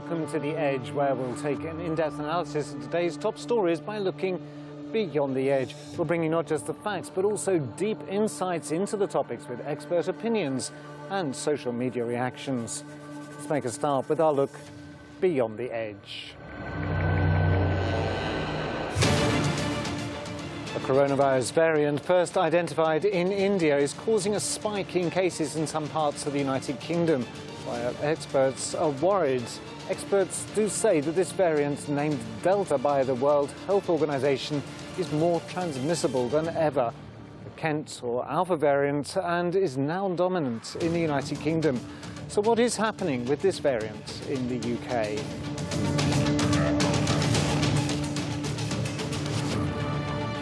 welcome to The Edge, where we'll take an in-depth analysis of today's top stories by looking beyond the edge. We'll bring you not just the facts, but also deep insights into the topics with expert opinions and social media reactions. Let's make a start with our look beyond the edge. A coronavirus variant first identified in India is causing a spike in cases in some parts of the United Kingdom. While experts are worried, experts do say that this variant, named Delta by the World Health Organization, is more transmissible than ever. The Kent or Alpha variant and is now dominant in the United Kingdom. So what is happening with this variant in the UK?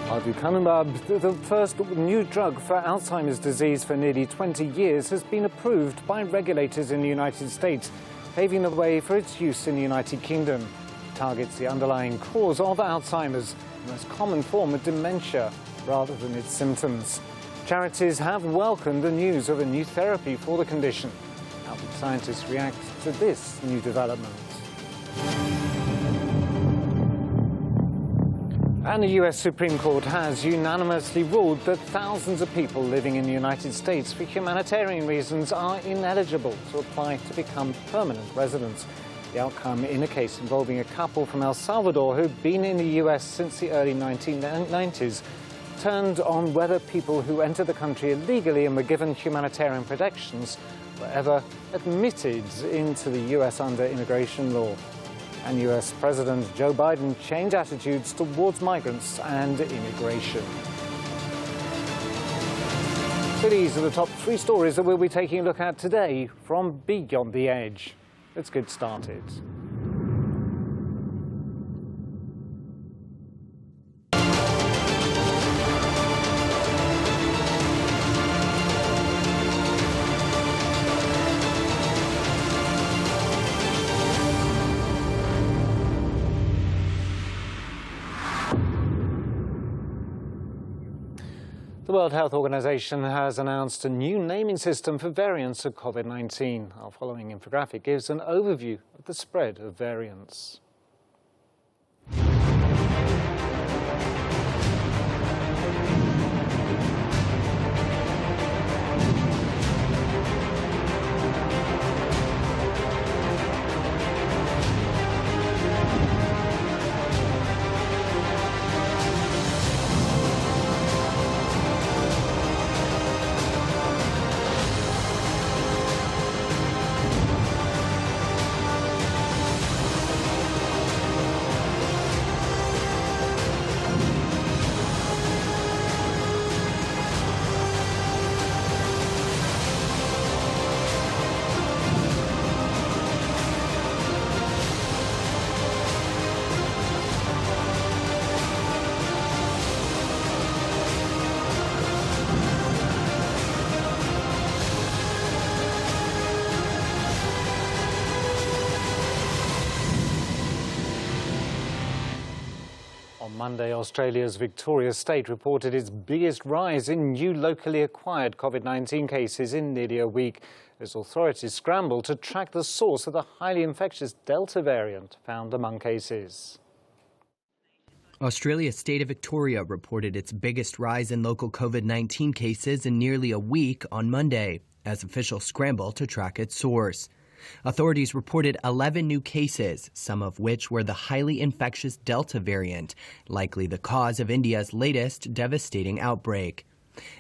Aducanumab, the first new drug for Alzheimer's disease for nearly 20 years, has been approved by regulators in the United States, paving the way for its use in the United Kingdom. It targets the underlying cause of Alzheimer's, the most common form of dementia, rather than its symptoms. Charities have welcomed the news of a new therapy for the condition. How did scientists react to this new development? And the US Supreme Court has unanimously ruled that thousands of people living in the United States for humanitarian reasons are ineligible to apply to become permanent residents. The outcome in a case involving a couple from El Salvador who'd been in the US since the early 1990s turned on whether people who entered the country illegally and were given humanitarian protections were ever admitted into the US under immigration law. And US President Joe Biden changed attitudes towards migrants and immigration. So these are the top three stories that we'll be taking a look at today from Beyond the Edge. Let's get started. The World Health Organization has announced a new naming system for variants of COVID-19. Our following infographic gives an overview of the spread of variants. On Monday, Australia's Victoria state reported its biggest rise in new locally acquired COVID-19 cases in nearly a week, as authorities scramble to track the source of the highly infectious Delta variant found among cases. Australia's state of Victoria reported its biggest rise in local COVID-19 cases in nearly a week on Monday, as officials scramble to track its source. Authorities reported 11 new cases, some of which were the highly infectious Delta variant, likely the cause of India's latest devastating outbreak.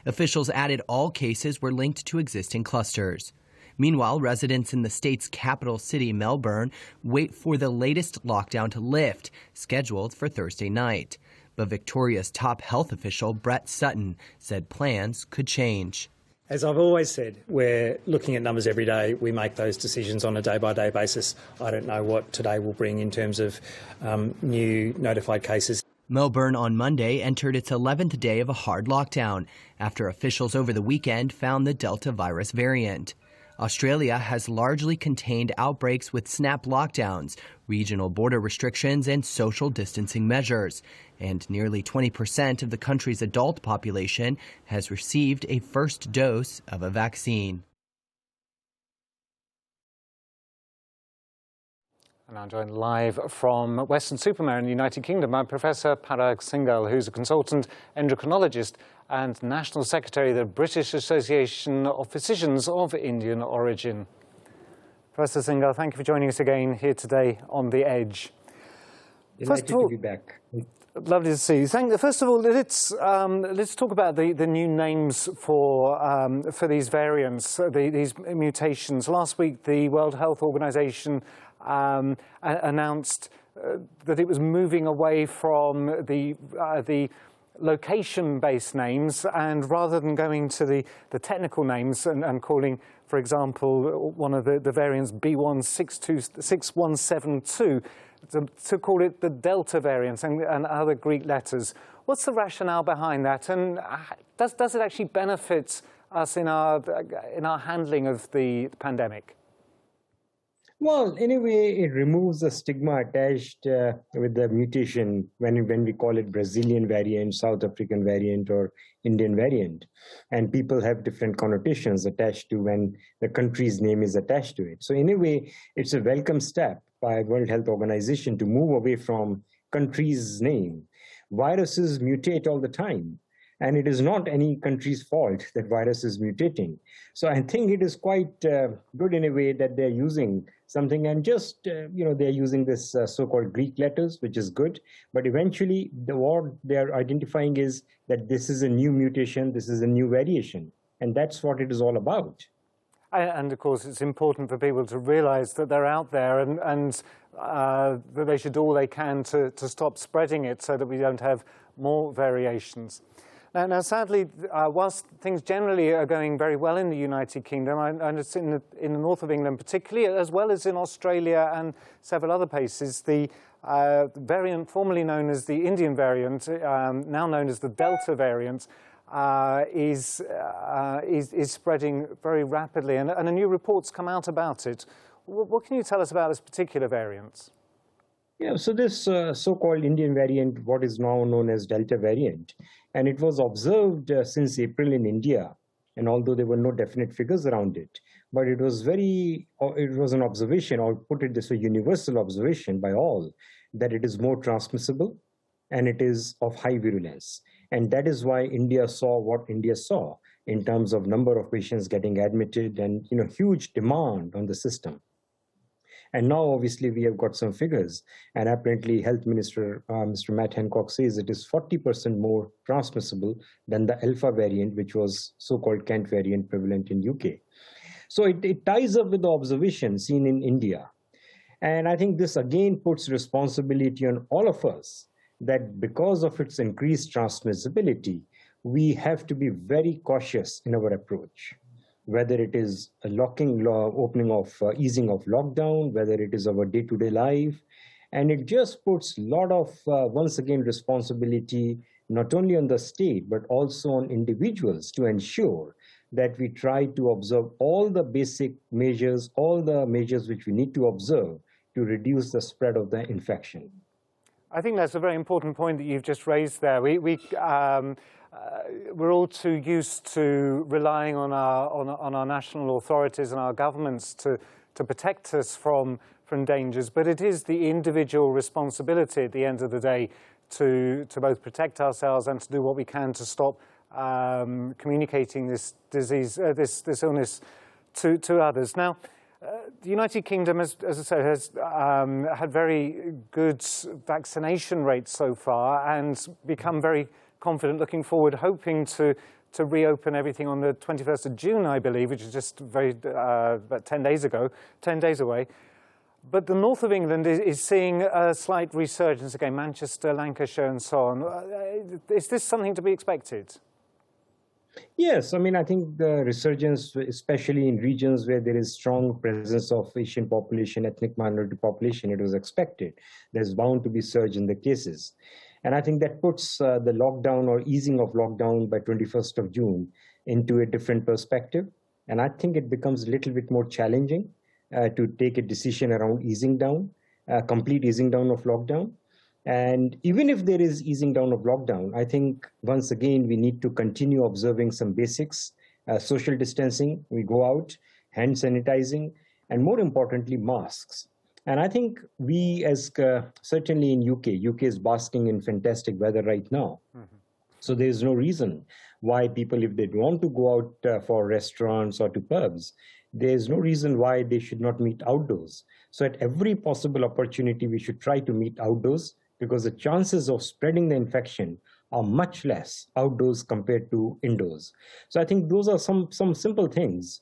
Officials added all cases were linked to existing clusters. Meanwhile, residents in the state's capital city, Melbourne, wait for the latest lockdown to lift, scheduled for Thursday night. But Victoria's top health official, Brett Sutton, said plans could change. As I've always said, we're looking at numbers every day. We make those decisions on a day-by-day basis. I don't know what today will bring in terms of new notified cases. Melbourne on Monday entered its 11th day of a hard lockdown after officials over the weekend found the Delta virus variant. Australia has largely contained outbreaks with snap lockdowns, regional border restrictions, and social distancing measures. And nearly 20% of the country's adult population has received a first dose of a vaccine. And I'm joined live from Weston-super-Mare in the United Kingdom by Professor Parag Singhal, who's a consultant endocrinologist and National Secretary of the British Association of Physicians of Indian origin. Professor Singhal, thank you for joining us again here today on The Edge. Delighted to be back. Lovely to see you. First of all, let's talk about the new names for these variants, these mutations. Last week, the World Health Organization announced that it was moving away from the location-based names, and rather than going to the technical names and calling, for example, one of the variants B.1.617.2, to call it the Delta variant and other Greek letters. What's the rationale behind that, and does it actually benefit us in our handling of the pandemic? Well, in a way, it removes the stigma attached with the mutation when we call it Brazilian variant, South African variant, or Indian variant. And people have different connotations attached to when the country's name is attached to it. So in a way, it's a welcome step by World Health Organization to move away from country's name. Viruses mutate all the time. And it is not any country's fault that virus is mutating. So I think it is quite good in a way that they're using something, and just, they're using this so-called Greek letters, which is good. But eventually, what they're identifying is that this is a new mutation, this is a new variation. And that's what it is all about. And of course, it's important for people to realize that they're out there and that they should do all they can to stop spreading it so that we don't have more variations. Now, sadly, whilst things generally are going very well in the United Kingdom, and it's in the north of England particularly, as well as in Australia and several other places, the variant formerly known as the Indian variant, now known as the Delta variant, is spreading very rapidly, and a new report's come out about it. What can you tell us about this particular variant? Yeah, so this so-called Indian variant, what is now known as Delta variant, and it was observed since April in India, and although there were no definite figures around it, but it was an observation, or put it this way, universal observation by all, that it is more transmissible and it is of high virulence. And that is why India saw what India saw in terms of number of patients getting admitted and huge demand on the system. And now, obviously, we have got some figures, and apparently Health Minister, Mr. Matt Hancock, says it is 40% more transmissible than the Alpha variant, which was so-called Kent variant prevalent in UK. So it ties up with the observation seen in India. And I think this again puts responsibility on all of us, that because of its increased transmissibility, we have to be very cautious in our approach. Whether it is a easing of lockdown, whether it is our day-to-day life. And it just puts a lot of, once again, responsibility, not only on the state, but also on individuals to ensure that we try to observe all the basic measures, all the measures which we need to observe to reduce the spread of the infection. I think that's a very important point that you've just raised there. We're all too used to relying on our national authorities and our governments to protect us from dangers, but it is the individual responsibility at the end of the day to both protect ourselves and to do what we can to stop communicating this disease, this illness to others. Now, the United Kingdom, as I say, has had very good vaccination rates so far and become very confident looking forward, hoping to reopen everything on the 21st of June, I believe, which is just about 10 days away. But the north of England is seeing a slight resurgence again, Manchester, Lancashire, and so on. Is this something to be expected? Yes, I mean, I think the resurgence, especially in regions where there is strong presence of Asian population, ethnic minority population, it was expected. There's bound to be surge in the cases. And I think that puts the lockdown or easing of lockdown by 21st of June into a different perspective. And I think it becomes a little bit more challenging to take a decision around easing down, complete easing down of lockdown. And even if there is easing down of lockdown, I think once again, we need to continue observing some basics, social distancing, we go out, hand sanitizing, and more importantly, masks. And I think we, as certainly in UK is basking in fantastic weather right now. So there's no reason why people, if they want to go out for restaurants or to pubs, there's no reason why they should not meet outdoors. So at every possible opportunity, we should try to meet outdoors, because the chances of spreading the infection are much less outdoors compared to indoors. So I think those are some simple things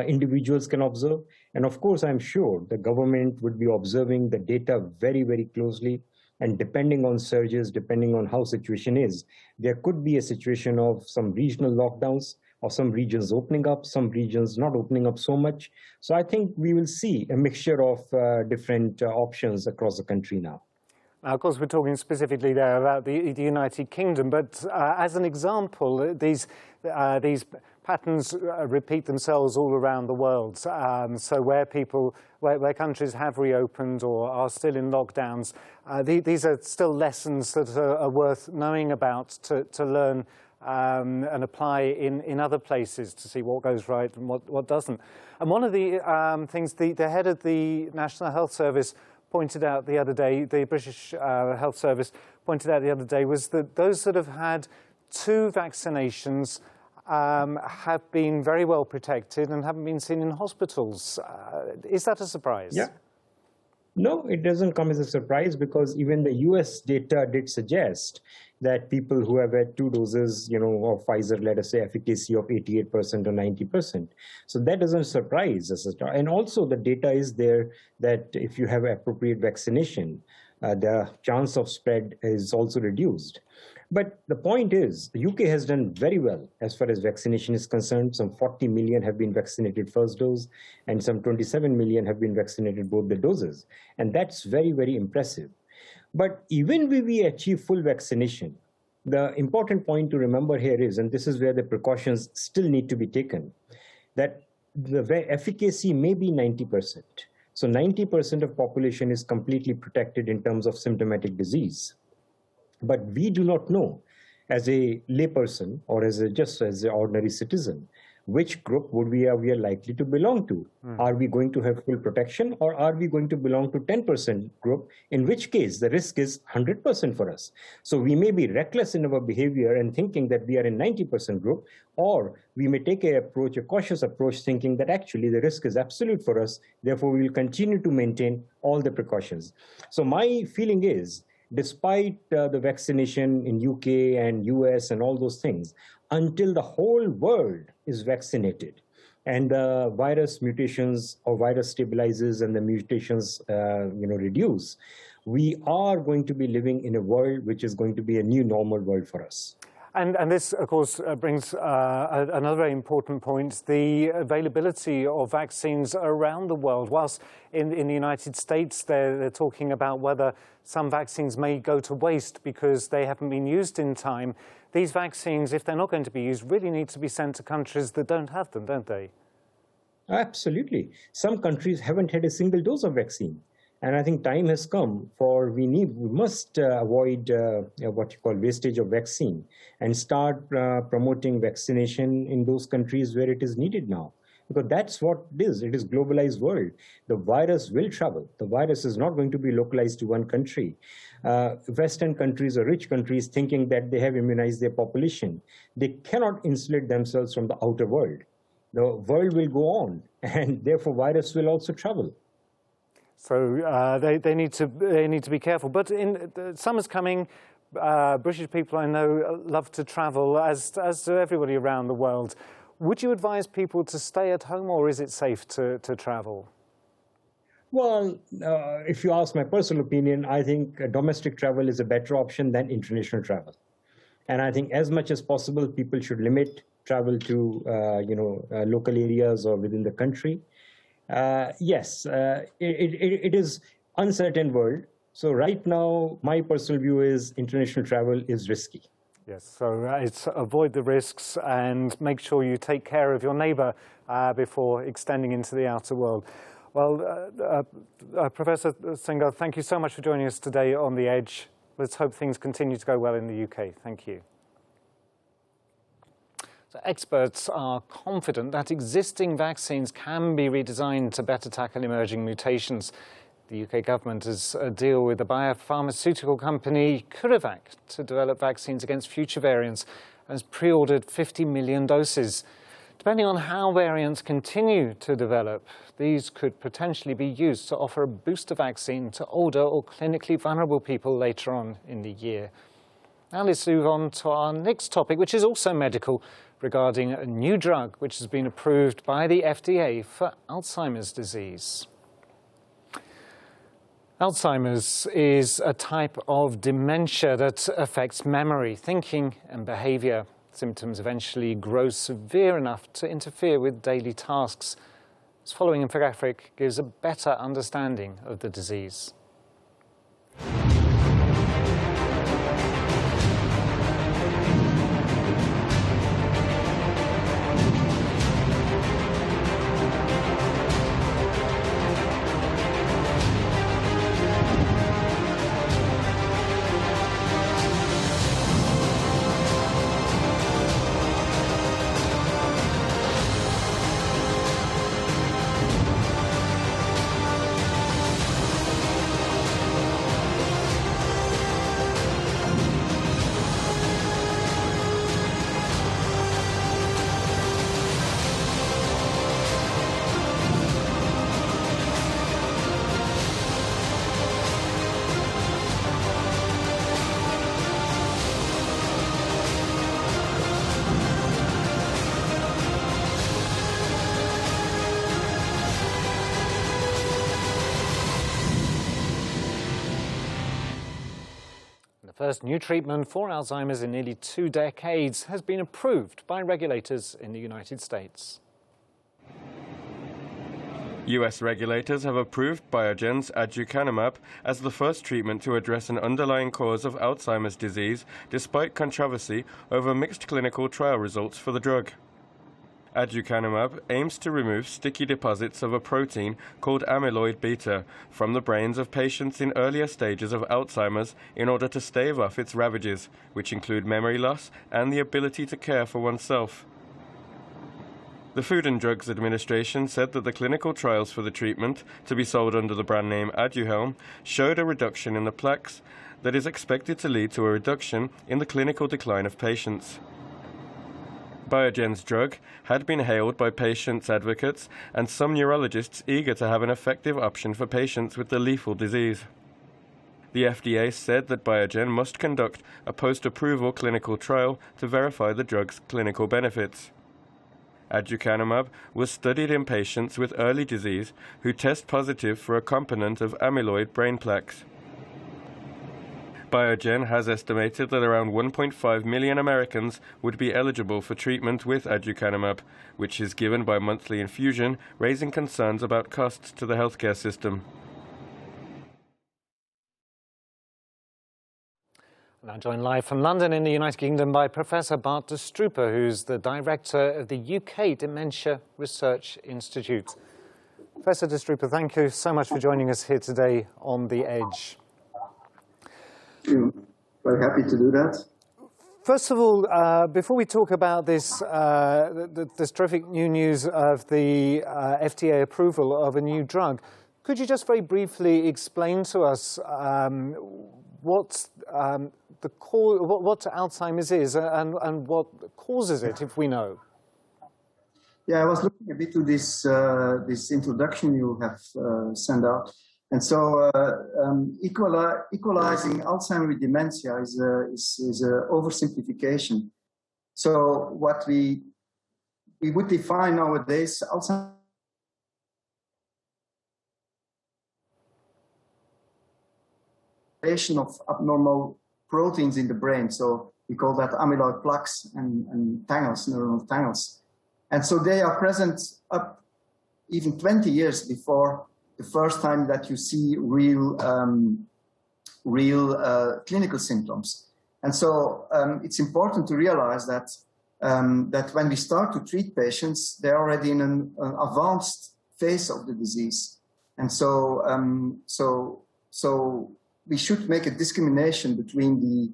individuals can observe. And of course, I'm sure the government would be observing the data very, very closely. And depending on surges, depending on how situation is, there could be a situation of some regional lockdowns, or some regions opening up, some regions not opening up so much. So I think we will see a mixture of different options across the country now. Now, of course, we're talking specifically there about the United Kingdom, but as an example, these patterns repeat themselves all around the world. So where countries have reopened or are still in lockdowns, these are still lessons that are worth knowing about to learn and apply in other places to see what goes right and what doesn't. And one of the things the head of the National Health Service pointed out the other day, the British Health Service pointed out the other day, was that those that have had 2 vaccinations have been very well protected and haven't been seen in hospitals. Is that a surprise? Yeah. No, it doesn't come as a surprise, because even the US data did suggest that people who have had 2 doses, of Pfizer, let us say, efficacy of 88% or 90%. So that doesn't surprise us. And also the data is there that if you have appropriate vaccination, the chance of spread is also reduced. But the point is, the UK has done very well as far as vaccination is concerned. Some 40 million have been vaccinated first dose, and some 27 million have been vaccinated both the doses. And that's very, very impressive. But even when we achieve full vaccination, the important point to remember here is, and this is where the precautions still need to be taken, that the efficacy may be 90%. So 90% of population is completely protected in terms of symptomatic disease. But we do not know, as a layperson or just as an ordinary citizen, which group we are likely to belong to. Are we going to have full protection, or are we going to belong to 10% group, in which case the risk is 100% for us. So we may be reckless in our behavior and thinking that we are in 90% group, or we may take a cautious approach, thinking that actually the risk is absolute for us. Therefore, we will continue to maintain all the precautions. So my feeling is, despite the vaccination in UK and US and all those things, until the whole world is vaccinated and the virus mutations or virus stabilizes and the mutations reduce, we are going to be living in a world which is going to be a new normal world for us. And this, of course, brings another very important point, the availability of vaccines around the world. Whilst in the United States, they're talking about whether some vaccines may go to waste because they haven't been used in time. These vaccines, if they're not going to be used, really need to be sent to countries that don't have them, don't they? Absolutely. Some countries haven't had a single dose of vaccine. And I think time has come for we must avoid what you call wastage of vaccine and start promoting vaccination in those countries where it is needed now. Because that's what it is. It is globalized world. The virus will travel. The virus is not going to be localized to one country. Western countries or rich countries thinking that they have immunized their population, they cannot insulate themselves from the outer world. The world will go on, and therefore virus will also travel. So they need to be careful. But summer's coming. British people I know love to travel, as do everybody around the world. Would you advise people to stay at home, or is it safe to travel? Well, if you ask my personal opinion, I think domestic travel is a better option than international travel. And I think as much as possible, people should limit travel to local areas or within the country. Yes, it is uncertain world. So right now, my personal view is international travel is risky. Yes, so it's avoid the risks and make sure you take care of your neighbour before extending into the outer world. Well, Professor Singhal, thank you so much for joining us today on The Edge. Let's hope things continue to go well in the UK. Thank you. So experts are confident that existing vaccines can be redesigned to better tackle emerging mutations. The UK government has a deal with the biopharmaceutical company CureVac to develop vaccines against future variants and has pre-ordered 50 million doses. Depending on how variants continue to develop, these could potentially be used to offer a booster vaccine to older or clinically vulnerable people later on in the year. Now let's move on to our next topic, which is also medical, regarding a new drug which has been approved by the FDA for Alzheimer's disease. Alzheimer's is a type of dementia that affects memory, thinking and behaviour. Symptoms eventually grow severe enough to interfere with daily tasks. This following infographic gives a better understanding of the disease. The first new treatment for Alzheimer's in nearly 2 decades has been approved by regulators in the United States. US regulators have approved Biogen's aducanumab as the first treatment to address an underlying cause of Alzheimer's disease, despite controversy over mixed clinical trial results for the drug. Aducanumab aims to remove sticky deposits of a protein called amyloid beta from the brains of patients in earlier stages of Alzheimer's in order to stave off its ravages, which include memory loss and the ability to care for oneself. The Food and Drugs Administration said that the clinical trials for the treatment, to be sold under the brand name ADUHELM, showed a reduction in the plaques that is expected to lead to a reduction in the clinical decline of patients. Biogen's drug had been hailed by patients' advocates and some neurologists eager to have an effective option for patients with the lethal disease. The FDA said that Biogen must conduct a post-approval clinical trial to verify the drug's clinical benefits. Aducanumab was studied in patients with early disease who test positive for a component of amyloid brain plaques. Biogen has estimated that around 1.5 million Americans would be eligible for treatment with aducanumab, which is given by monthly infusion, raising concerns about costs to the healthcare system. Now joined live from London in the United Kingdom by Professor Bart de Strooper, who's the director of the UK Dementia Research Institute. Professor de Strooper, thank you so much for joining us here today on The Edge. Very happy to do that. First of all, before we talk about this, this terrific new news of the FDA approval of a new drug, could you just very briefly explain to us what Alzheimer's is and what causes it, if we know? Yeah, I was looking a bit to this this introduction you have sent out. And so equalizing Alzheimer's with dementia is a oversimplification. So what we would define nowadays Alzheimer's of abnormal proteins in the brain. So we call that amyloid plaques and tangles, neuronal tangles. And so they are present up even 20 years before the first time that you see real clinical symptoms. And so it's important to realize that that when we start to treat patients, they're already in an advanced phase of the disease. And so so we should make a discrimination between the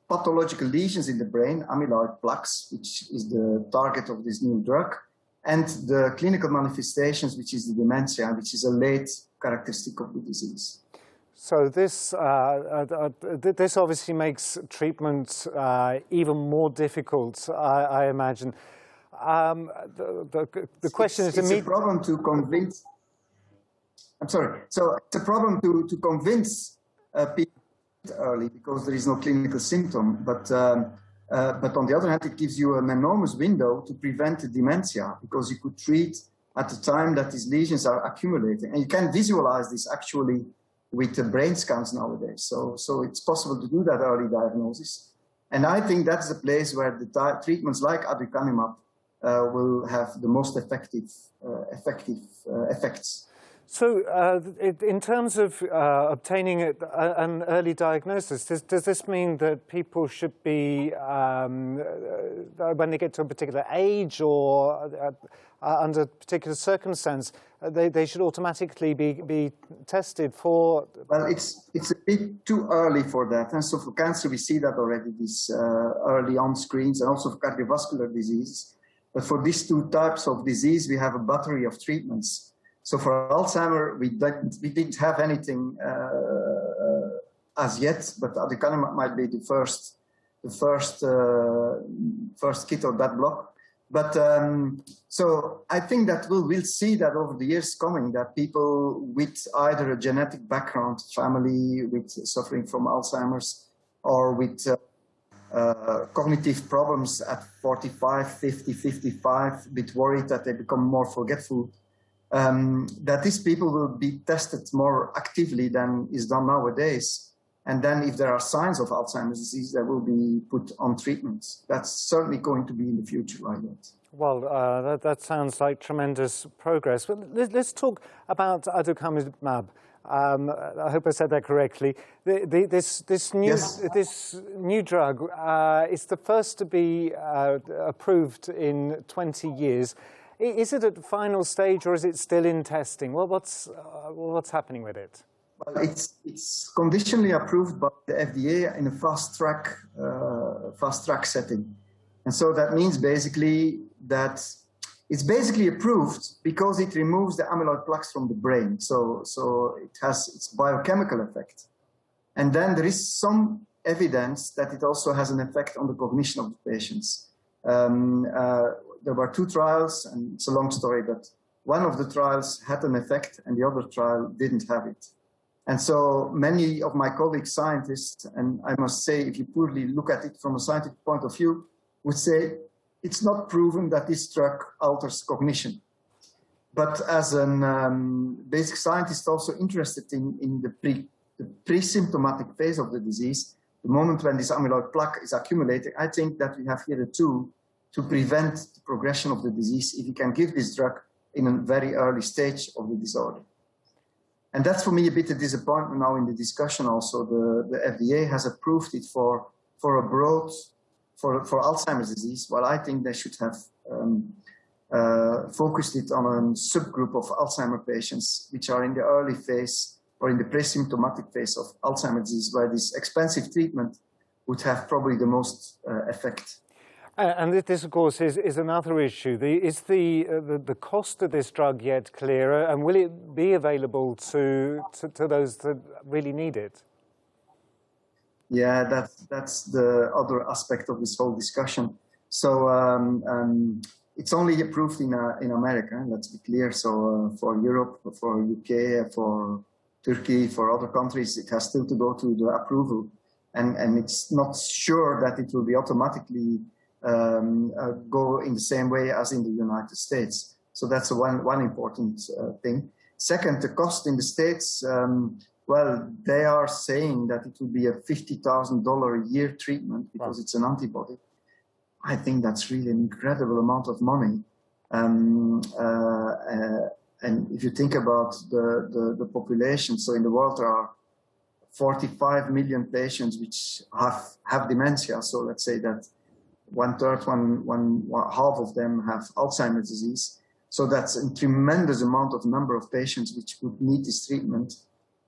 pathological lesions in the brain, amyloid plaques, which is the target of this new drug, and the clinical manifestations, which is the dementia, which is a late characteristic of the disease. So this obviously makes treatment even more difficult, I imagine. The question is... It's a problem to convince... I'm sorry. So it's a problem to convince people early because there is no clinical symptom. But on the other hand, it gives you an enormous window to prevent the dementia because you could treat at the time that these lesions are accumulating. And you can visualize this actually with the brain scans nowadays. So it's possible to do that early diagnosis. And I think that's the place where the treatments like aducanumab will have the most effective effects. So in terms of obtaining an early diagnosis, does this mean that people should be, when they get to a particular age or under particular circumstance, they should automatically be tested for? Well, it's a bit too early for that. And so for cancer, we see that already, these early on screens, and also for cardiovascular disease. But for these two types of disease, we have a battery of treatments. So for Alzheimer, we didn't have anything as yet, but aducanumab might be the first kit of that block. But so I think that we'll see that over the years coming, that people with either a genetic background, family with suffering from Alzheimer's, or with cognitive problems at 45, 50, 55, a bit worried that they become more forgetful, that these people will be tested more actively than is done nowadays. And then if there are signs of Alzheimer's disease, they will be put on treatment. That's certainly going to be in the future like that. Well, that sounds like tremendous progress. But let's talk about aducanumab. I hope I said that correctly. This new drug is the first to be approved in 20 years. Is it at the final stage, or is it still in testing? Well, what's happening with it? Well, it's conditionally approved by the FDA in a fast track setting, and so that means basically that it's basically approved because it removes the amyloid plaques from the brain. So it has its biochemical effect, and then there is some evidence that it also has an effect on the cognition of the patients. There were two trials, and it's a long story, but one of the trials had an effect and the other trial didn't have it. And so many of my colleagues, scientists, and I must say, if you purely look at it from a scientific point of view, would say it's not proven that this drug alters cognition. But as a basic scientist also interested in the pre-symptomatic phase of the disease, the moment when this amyloid plaque is accumulating, I think that we have here a tool to prevent the progression of the disease if you can give this drug in a very early stage of the disorder. And that's for me a bit of disappointment now in the discussion also. The FDA has approved it for Alzheimer's disease, while I think they should have focused it on a subgroup of Alzheimer patients which are in the early phase or in the pre-symptomatic phase of Alzheimer's disease, where this expensive treatment would have probably the most effect. And this, of course, is another issue. Is the cost of this drug yet clearer, and will it be available to those that really need it? Yeah, that's the other aspect of this whole discussion. So it's only approved in America, let's be clear. So for Europe, for UK, for Turkey, for other countries, it has still to go to the approval. And it's not sure that it will be automatically go in the same way as in the United States. So that's one important thing. Second, the cost in the States, well, they are saying that it will be a $50,000 a year treatment because it's an antibody. I think that's really an incredible amount of money. And if you think about the population, so in the world there are 45 million patients which have dementia. So let's say that half of them have Alzheimer's disease. So that's a tremendous number of patients which would need this treatment.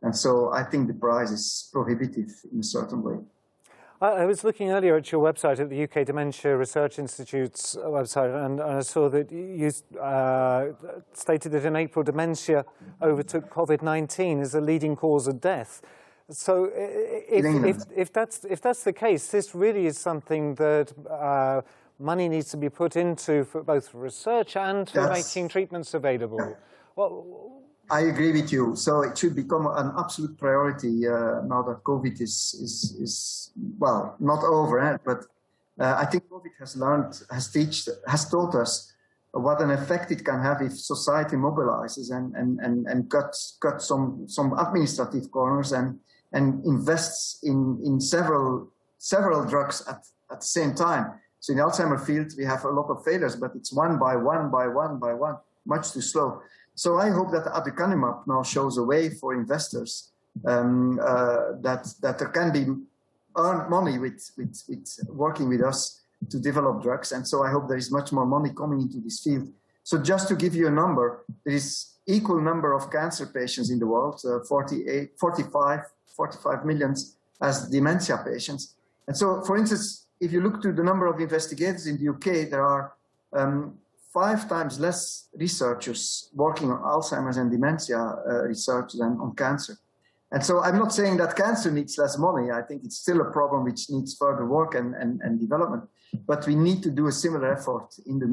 And so I think the price is prohibitive in a certain way. I was looking earlier at your website, at the UK Dementia Research Institute's website, and I saw that you stated that in April, dementia overtook COVID-19 as a leading cause of death. So if that's the case, this really is something that money needs to be put into for both research and for making treatments available. Well, I agree with you. So it should become an absolute priority now that COVID is well, not over, but I think COVID has taught us what an effect it can have if society mobilizes and cut some administrative corners and invests in several drugs at the same time. So in the Alzheimer's field, we have a lot of failures, but it's one by one, much too slow. So I hope that aducanumab now shows a way for investors that there can be earned money with working with us to develop drugs. And so I hope there is much more money coming into this field. So just to give you a number, there is equal number of cancer patients in the world, 45 million as dementia patients. And so, for instance, if you look to the number of investigators in the UK, there are 5 times less researchers working on Alzheimer's and dementia research than on cancer. And so I'm not saying that cancer needs less money. I think it's still a problem which needs further work and development. But we need to do a similar effort in the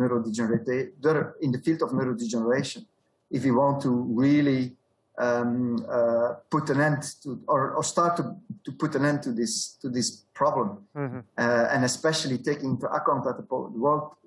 in the field of neurodegeneration if we want to really put an end to, or start to put an end to this problem, and especially taking into account that the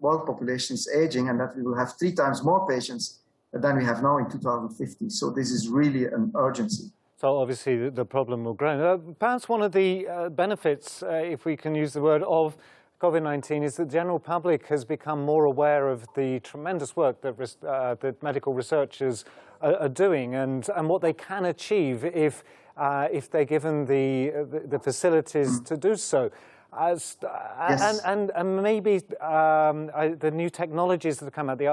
world population is aging and that we will have 3 times more patients than we have now in 2050. So this is really an urgency. So obviously the problem will grow. Perhaps one of the benefits, if we can use the word, of COVID-19 is that the general public has become more aware of the tremendous work that medical researchers are doing and what they can achieve if they're given the facilities to do so. Yes. And maybe the new technologies that have come out, the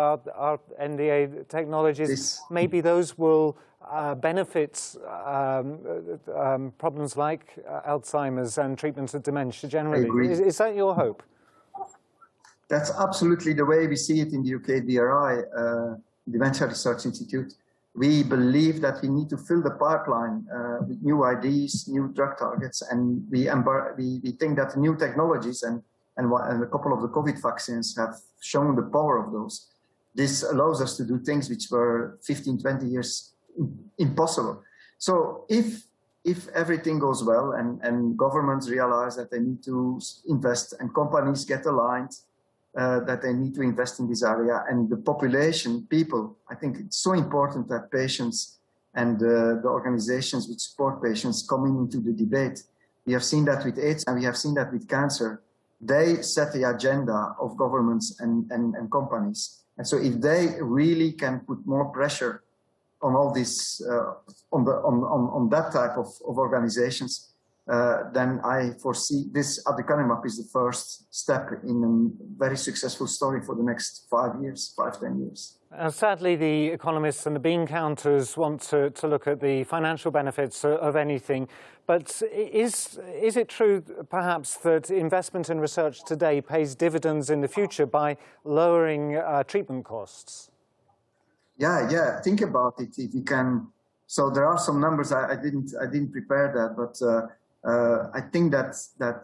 NDA technologies, maybe those will benefit problems like Alzheimer's and treatments of dementia generally. Is that your hope? That's absolutely the way we see it in the UK DRI, Dementia Research Institute. We believe that we need to fill the pipeline with new ideas, new drug targets, and we think that new technologies and a couple of the COVID vaccines have shown the power of those. This allows us to do things which were 15, 20 years impossible. So if everything goes well and governments realize that they need to invest and companies get aligned, that they need to invest in this area, and the population, people, I think it's so important that patients and the organizations which support patients coming into the debate. We have seen that with AIDS and we have seen that with cancer. They set the agenda of governments and companies. And so if they really can put more pressure on all this, on that type of organizations, then I foresee this aducanumab is the first step in a very successful story for the next 5 years, 5-10 years. Sadly, the economists and the bean counters want to look at the financial benefits of anything. But is it true, perhaps, that investment in research today pays dividends in the future by lowering treatment costs? Yeah. Think about it. If you can. So there are some numbers. I didn't prepare that, but I think that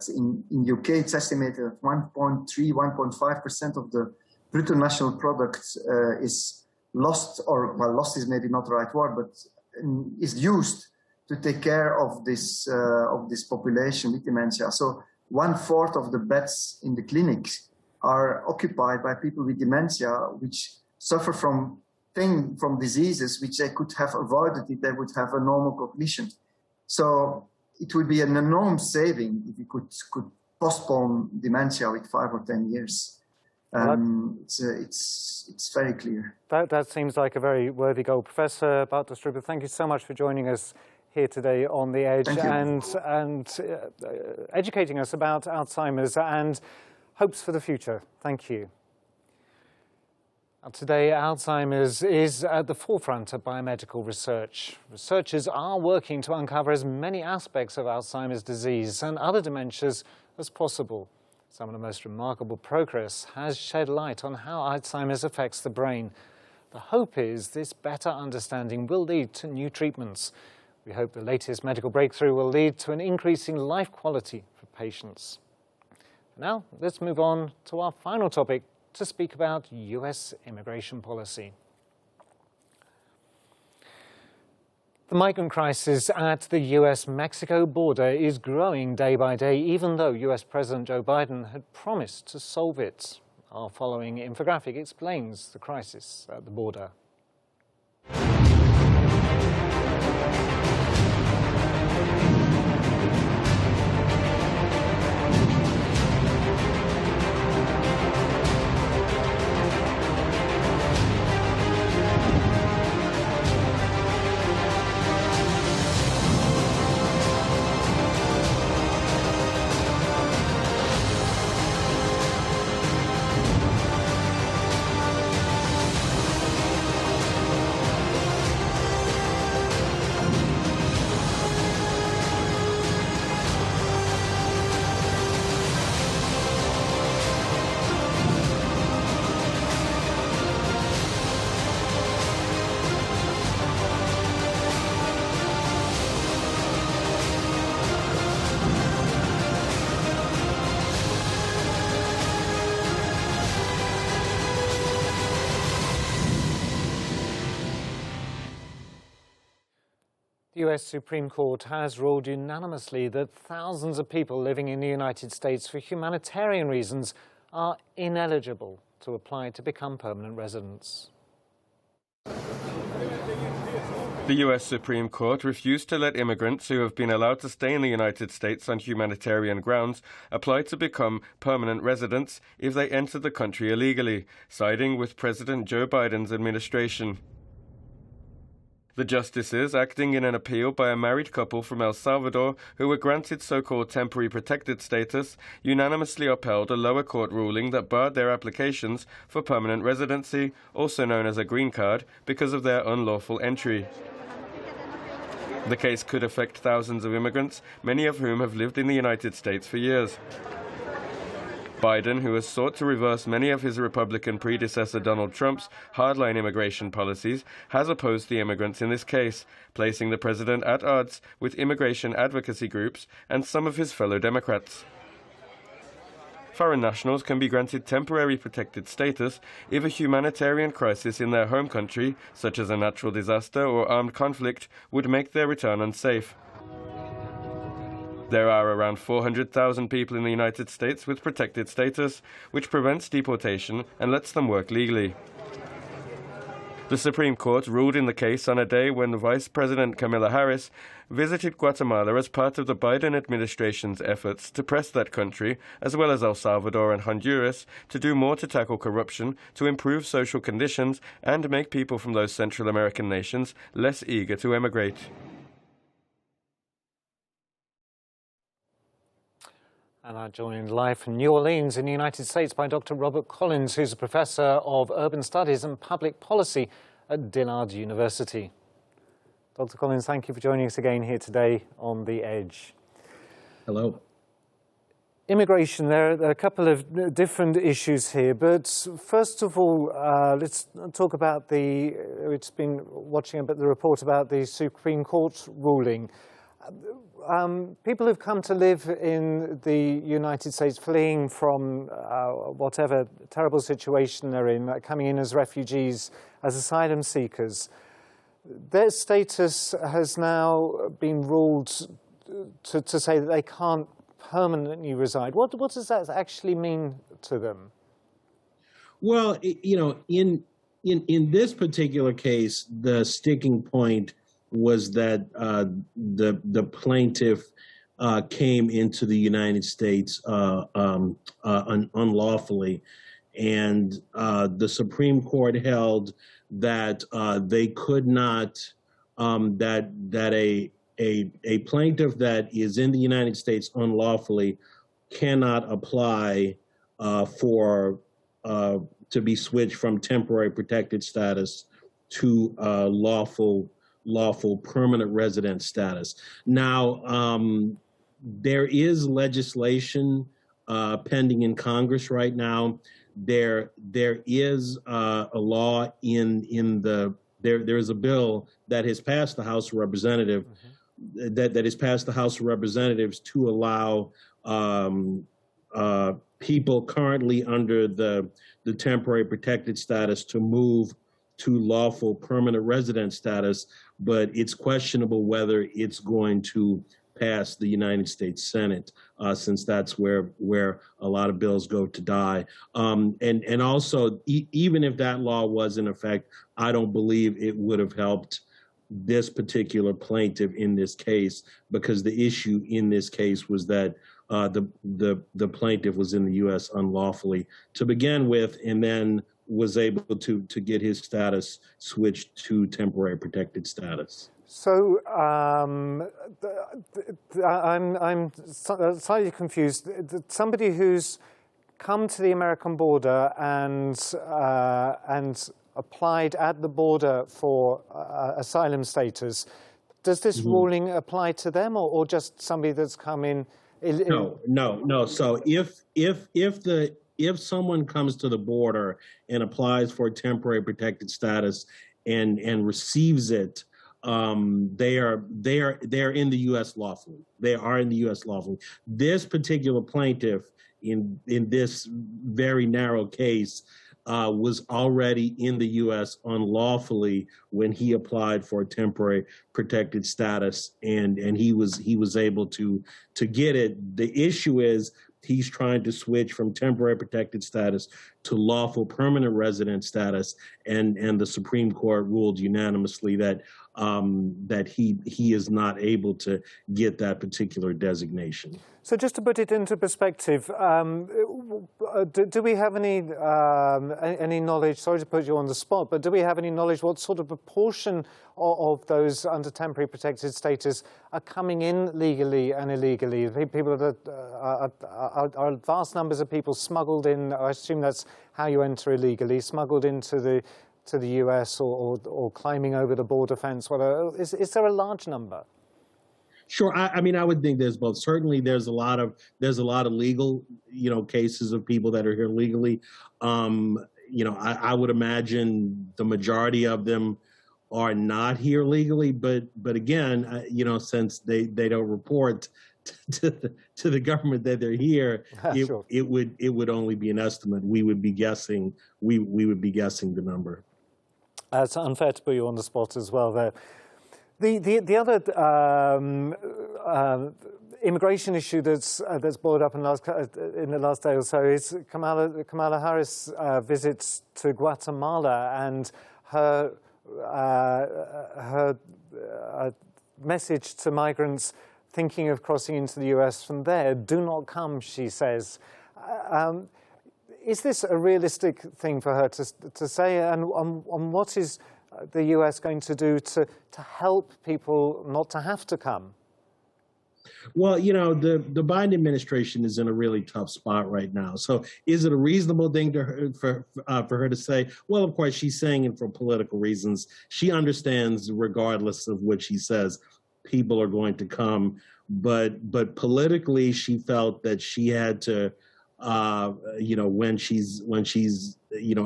in UK it's estimated that 1.5% of the brutto national product is lost, or well, lost is maybe not the right word, but is used to take care of this population with dementia. So 1/4 of the beds in the clinics are occupied by people with dementia, which suffer from diseases which they could have avoided if they would have a normal cognition. So it would be an enormous saving if we could postpone dementia with 5 or 10 years. It's very clear. That seems like a very worthy goal. Professor Bartostruber, thank you so much for joining us here today on The Edge and educating us about Alzheimer's and hopes for the future. Thank you. Today, Alzheimer's is at the forefront of biomedical research. Researchers are working to uncover as many aspects of Alzheimer's disease and other dementias as possible. Some of the most remarkable progress has shed light on how Alzheimer's affects the brain. The hope is this better understanding will lead to new treatments. We hope the latest medical breakthrough will lead to an increase in life quality for patients. Now, let's move on to our final topic to speak about US immigration policy. The migrant crisis at the US-Mexico border is growing day by day, even though US President Joe Biden had promised to solve it. Our following infographic explains the crisis at the border. The US Supreme Court has ruled unanimously that thousands of people living in the United States for humanitarian reasons are ineligible to apply to become permanent residents. The US Supreme Court refused to let immigrants who have been allowed to stay in the United States on humanitarian grounds apply to become permanent residents if they enter the country illegally, siding with President Joe Biden's administration. The justices, acting in an appeal by a married couple from El Salvador who were granted so-called temporary protected status, unanimously upheld a lower court ruling that barred their applications for permanent residency, also known as a green card, because of their unlawful entry. The case could affect thousands of immigrants, many of whom have lived in the United States for years. Biden, who has sought to reverse many of his Republican predecessor Donald Trump's hardline immigration policies, has opposed the immigrants in this case, placing the president at odds with immigration advocacy groups and some of his fellow Democrats. Foreign nationals can be granted temporary protected status if a humanitarian crisis in their home country, such as a natural disaster or armed conflict, would make their return unsafe. There are around 400,000 people in the United States with protected status, which prevents deportation and lets them work legally. The Supreme Court ruled in the case on a day when Vice President Kamala Harris visited Guatemala as part of the Biden administration's efforts to press that country, as well as El Salvador and Honduras, to do more to tackle corruption, to improve social conditions, and make people from those Central American nations less eager to emigrate. And I'm joined live from New Orleans in the United States by Dr. Robert Collins, who's a professor of urban studies and public policy at Dillard University. Dr. Collins, thank you for joining us again here today on The Edge. Hello. Immigration, there are a couple of different issues here, but first of all, let's talk about it's been watching about the report about the Supreme Court ruling. People who've come to live in the United States fleeing from whatever terrible situation they're in, coming in as refugees, as asylum seekers, their status has now been ruled to say that they can't permanently reside. What does that actually mean to them? Well, you know, in this particular case, the sticking point was that the plaintiff came into the United States unlawfully, and the Supreme Court held that they could not, that a plaintiff that is in the United States unlawfully cannot apply to be switched from temporary protected status to lawful permanent resident status. Now, there is legislation pending in Congress right now. There is a law there is a bill that has passed the House of Representatives that has passed the House of Representatives to allow people currently under the temporary protected status to move to lawful permanent resident status, but it's questionable whether it's going to pass the United States Senate, since that's where a lot of bills go to die. And also, even if that law was in effect, I don't believe it would have helped this particular plaintiff in this case, because the issue in this case was that the plaintiff was in the U.S. unlawfully to begin with, and then was able to get his status switched to temporary protected status. So I'm slightly confused. Somebody who's come to the American border and applied at the border for asylum status, does this ruling apply to them, or just somebody that's come in? No. So if someone comes to the border and applies for temporary protected status and receives it, they are in the U.S. lawfully. They are in the U.S. lawfully. This particular plaintiff in this very narrow case was already in the U.S. unlawfully when he applied for temporary protected status, and he was able to get it. The issue is he's trying to switch from temporary protected status to lawful permanent resident status, and the Supreme Court ruled unanimously that he is not able to get that particular designation. So just to put it into perspective, do we have any knowledge, sorry to put you on the spot, but do we have any knowledge what sort of proportion of those under temporary protected status are coming in legally and illegally? People that are vast numbers of people smuggled in, I assume that's how you enter illegally, smuggled into the US or climbing over the border fence. Is there a large number? Sure. I mean, I would think there's both. Certainly, there's a lot of legal, cases of people that are here legally. I would imagine the majority of them are not here legally. But again, since they don't report to the government that they're here, Sure. it would only be an estimate. We would be guessing. We would be guessing the number. It's unfair to put you on the spot as well there. The other immigration issue that's brought up in the last day or so is Kamala Harris' visits to Guatemala, and her message to migrants thinking of crossing into the US from there: "Do not come," she says. Is this a realistic thing for her to say, and what is the US going to do to help people not to have to come? Well, the Biden administration is in a really tough spot right now. So is it a reasonable thing for her to say? Well, of course, she's saying it for political reasons. She understands, regardless of what she says, people are going to come. But politically, she felt that she had to, when she's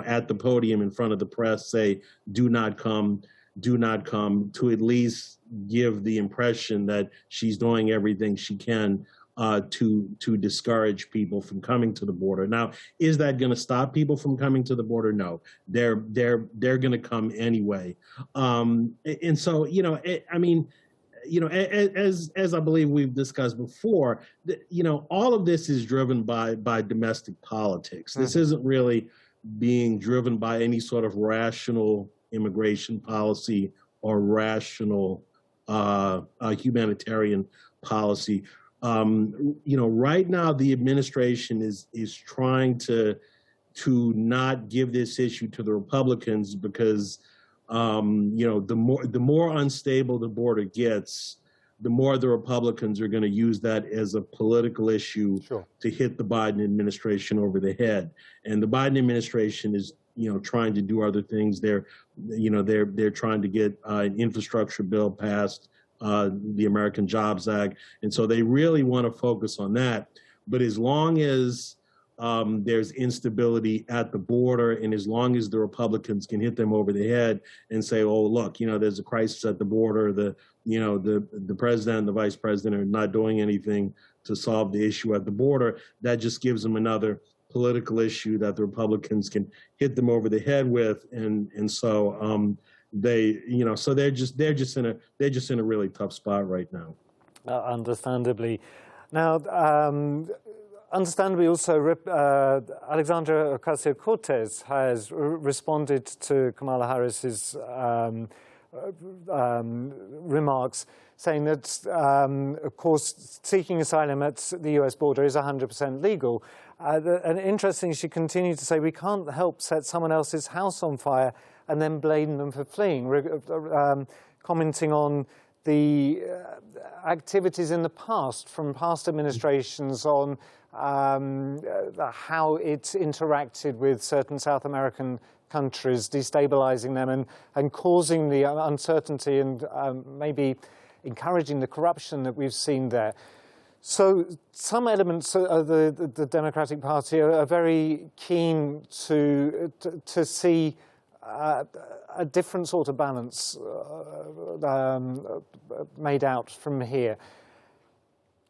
at the podium in front of the press, say, do not come, to at least give the impression that she's doing everything she can to discourage people from coming to the border. Now, is that going to stop people from coming to the border? No, they're going to come anyway. And so, as I believe we've discussed before, all of this is driven by domestic politics. This isn't really being driven by any sort of rational immigration policy or rational humanitarian policy. Right now the administration is trying to not give this issue to the Republicans because the more unstable the border gets, the more the Republicans are going to use that as a political issue to hit the Biden administration over the head. And the Biden administration is, trying to do other things. They're trying to get an infrastructure bill passed the American Jobs Act. And so they really want to focus on that. But as long as there's instability at the border, and as long as the Republicans can hit them over the head and say, oh, look, there's a crisis at the border, the president and the vice president are not doing anything to solve the issue at the border, that just gives them another political issue that the Republicans can hit them over the head with. And so so they're just in a really tough spot right now. Understandably. Now, understandably also, Alexandria Ocasio-Cortez has responded to Kamala Harris's remarks, saying that, of course, seeking asylum at the US border is 100% legal. And interesting, she continued to say, we can't help set someone else's house on fire and then blame them for fleeing, commenting on the activities in the past from past administrations on how it interacted with certain South American countries, destabilizing them and causing the uncertainty and maybe encouraging the corruption that we've seen there. So some elements of the Democratic Party are very keen to see a different sort of balance made out from here.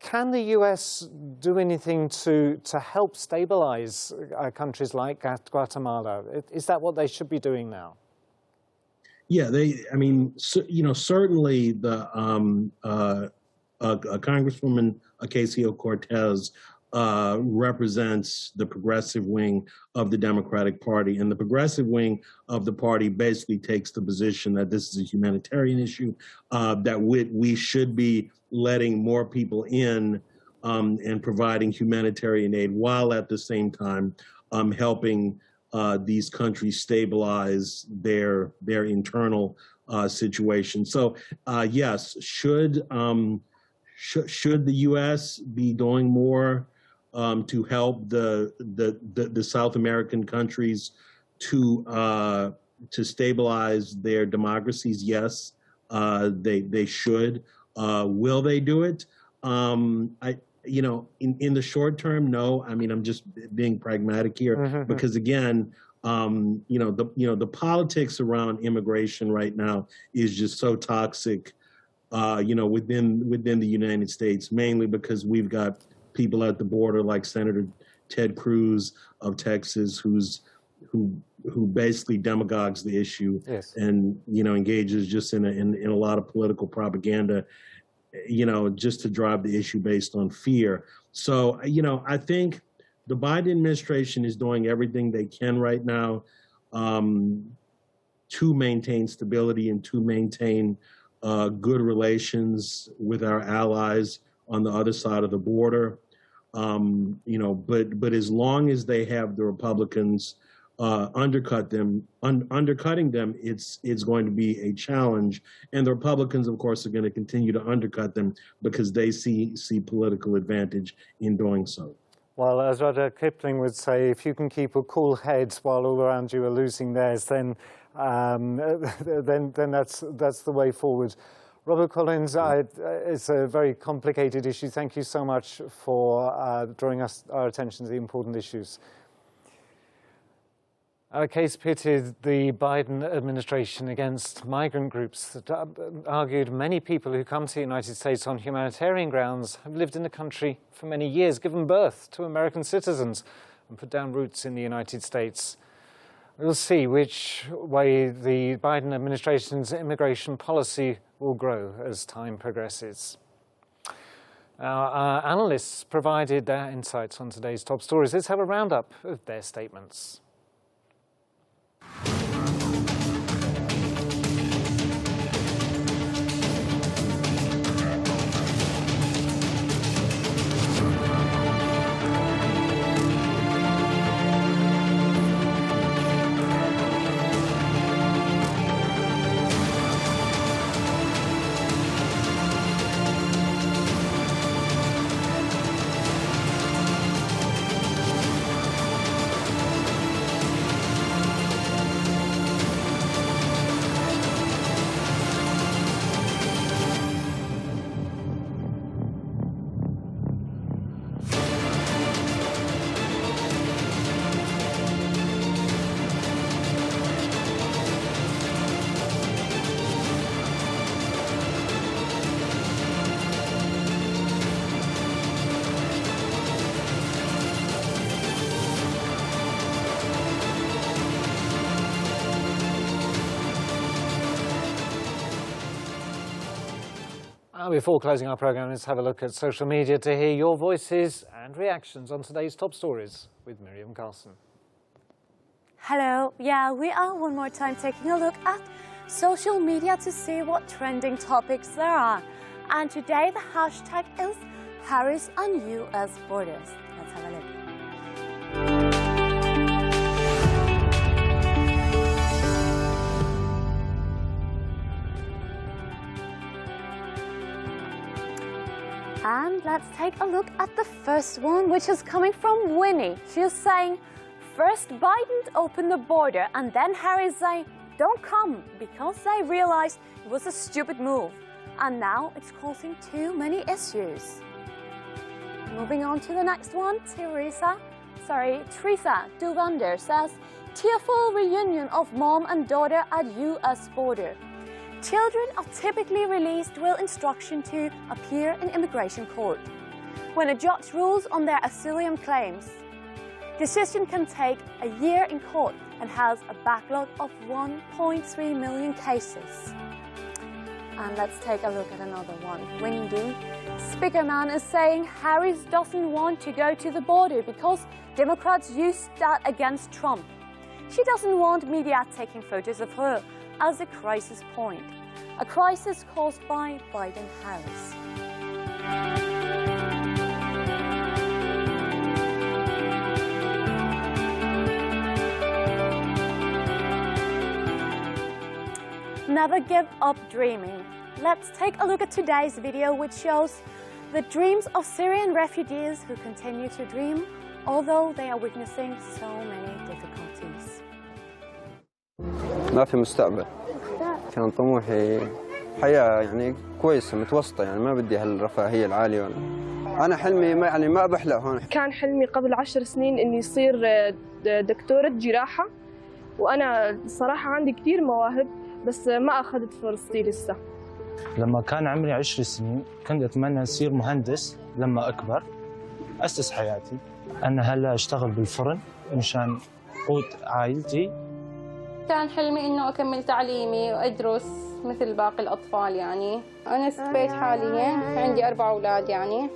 Can the US do anything to help stabilize countries like Guatemala? Is that what they should be doing now? Yeah, certainly the Congresswoman Ocasio-Cortez represents the progressive wing of the Democratic Party, and the progressive wing of the party basically takes the position that this is a humanitarian issue, that we should be letting more people in and providing humanitarian aid while at the same time helping these countries stabilize their internal situation. So yes, should the U.S. be doing more to help the South American countries to stabilize their democracies? Yes, they should. Will they do it? In the short term, no. I mean, I'm just being pragmatic here because again, the politics around immigration right now is just so toxic. Within the United States, mainly because we've got people at the border like Senator Ted Cruz of Texas, who basically demagogues the issue, yes, and engages just in a lot of political propaganda, just to drive the issue based on fear. So I think the Biden administration is doing everything they can right now to maintain stability and to maintain good relations with our allies on the other side of the border. But as long as they have the Republicans undercutting them, it's going to be a challenge. And the Republicans, of course, are going to continue to undercut them because they see political advantage in doing so. Well, as Rudyard Kipling would say, if you can keep a cool head while all around you are losing theirs, then that's the way forward. Robert Collins, it's a very complicated issue. Thank you so much for drawing our attention to the important issues. Our case pitted the Biden administration against migrant groups that argued many people who come to the United States on humanitarian grounds have lived in the country for many years, given birth to American citizens, and put down roots in the United States. We'll see which way the Biden administration's immigration policy will grow as time progresses. Our analysts provided their insights on today's top stories. Let's have a roundup of their statements. Now, before closing our programme, let's have a look at social media to hear your voices and reactions on today's top stories with Miriam Carlson. Hello, yeah, we are one more time taking a look at social media to see what trending topics there are. And today the hashtag is Harris on US borders. Let's have a look. And let's take a look at the first one, which is coming from Winnie. She's saying, first Biden opened the border and then Harris saying, don't come, because they realized it was a stupid move. And now it's causing too many issues. Moving on to the next one, Teresa Duvander says, tearful reunion of mom and daughter at US border. Children are typically released with instruction to appear in immigration court. When a judge rules on their asylum claims, decision can take a year in court and has a backlog of 1.3 million cases. And let's take a look at another one. Wendy Speakerman is saying Harris doesn't want to go to the border because Democrats used that against Trump. She doesn't want media taking photos of her as a crisis point, a crisis caused by Biden-Harris. Never give up dreaming. Let's take a look at today's video, which shows the dreams of Syrian refugees who continue to dream, although they are witnessing so many difficulties. ما في مستقبل. كان طموحي حياة يعني كويسة متوسطة، يعني ما بدي هالرفاهية العالية ولا. أنا حلمي ما بحلق هون. كان حلمي قبل 10 سنين إني أصير دكتورة جراحة، وأنا صراحة عندي كثير مواهب بس ما أخذت فرصتي لسه. لما كان عمري 10 سنين كنت أتمنى أصير مهندس لما أكبر، أسس حياتي. أنا هلا أشتغل بالفرن مشان قوت عائلتي. كان حلمي إنه أكمل تعليمي وأدرس مثل باقي الأطفال يعني. أنا ست بيت حاليا، عندي 4 أولاد يعني.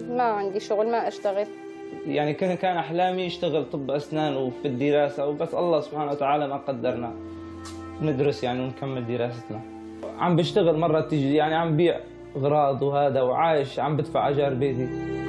ما عندي شغل، ما أشتغل. يعني كان أحلامي أشتغل طب أسنان وفي الدراسة، وبس الله سبحانه وتعالى ما قدرنا ندرس يعني ونكمل دراستنا. عم بشتغل مرة تيجي يعني عم بيع أغراض وهذا، وعايش عم بدفع أجار بيتي.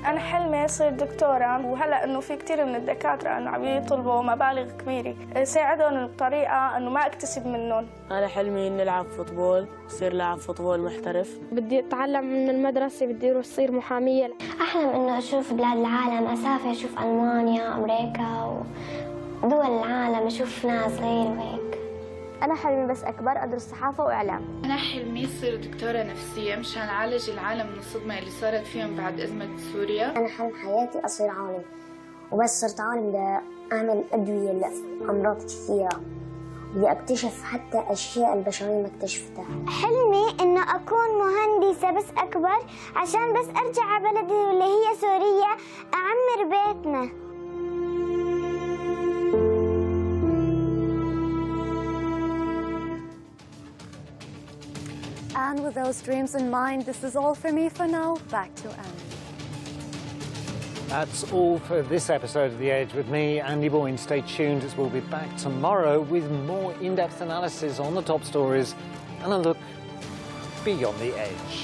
أنا حلمي أصير دكتورة، وهلأ إنه في كثير من الدكاترة إنه عم يطلبوا مبالغ كبيرة، ساعدهم بطريقة إنه ما أكتسب منهم. أنا حلمي إني ألعب فوتبول، أصير لاعب فوتبول محترف. بدي أتعلم من المدرسة، بدي أروح أصير محامية. أحلم إنه أشوف بلاد العالم، أسافر أشوف ألمانيا، أمريكا ودول العالم، أشوف ناس غير وهيك. أنا حلمي بس أكبر أدرس صحافة وإعلام. أنا حلمي أصير دكتورة نفسية مشان أعالج العالم من الصدمة اللي صارت فيهم بعد أزمة سوريا. أنا حلم حياتي أصير عالم، وبس صرت عالم بدي أعمل أدوية لأمراض كثيرة، بدي أكتشف حتى أشياء البشرية ما اكتشفتها. حلمي إنه أكون مهندسة بس أكبر، عشان بس أرجع على بلدي اللي هي سوريا أعمر بيتنا. And with those dreams in mind, this is all for me for now. Back to Andy. That's all for this episode of The Edge with me, Andy Boyne. Stay tuned as we'll be back tomorrow with more in-depth analysis on the top stories and a look beyond the edge.